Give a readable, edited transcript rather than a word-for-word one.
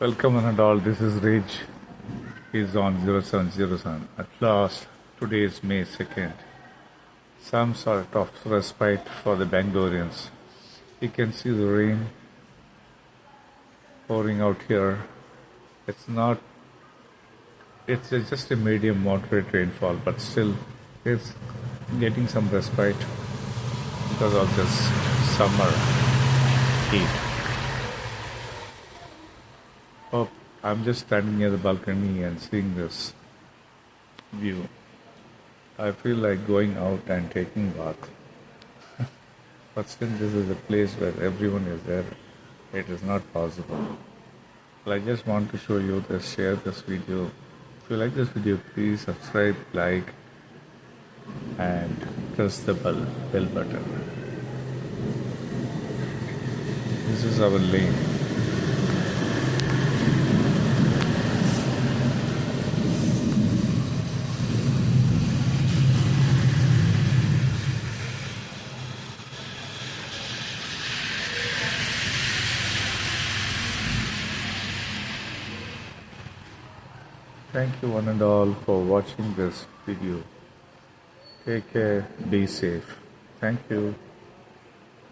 Welcome one and all, this is Rage. He's on 0707. At last, today is May 2nd. Some sort of respite for the Bangaloreans. You can see the rain pouring out here. It's just a medium moderate rainfall, but still it's getting some respite because of this summer heat. Oh, I'm just standing near the balcony and seeing this view. I feel like going out and taking bath. But since this is a place where everyone is there, it is not possible. Well, I just want to show you this, share this video. If you like this video, please subscribe, like, and press the bell button. This is our lane. Thank you one and all for watching this video. Take care, be safe. Thank you.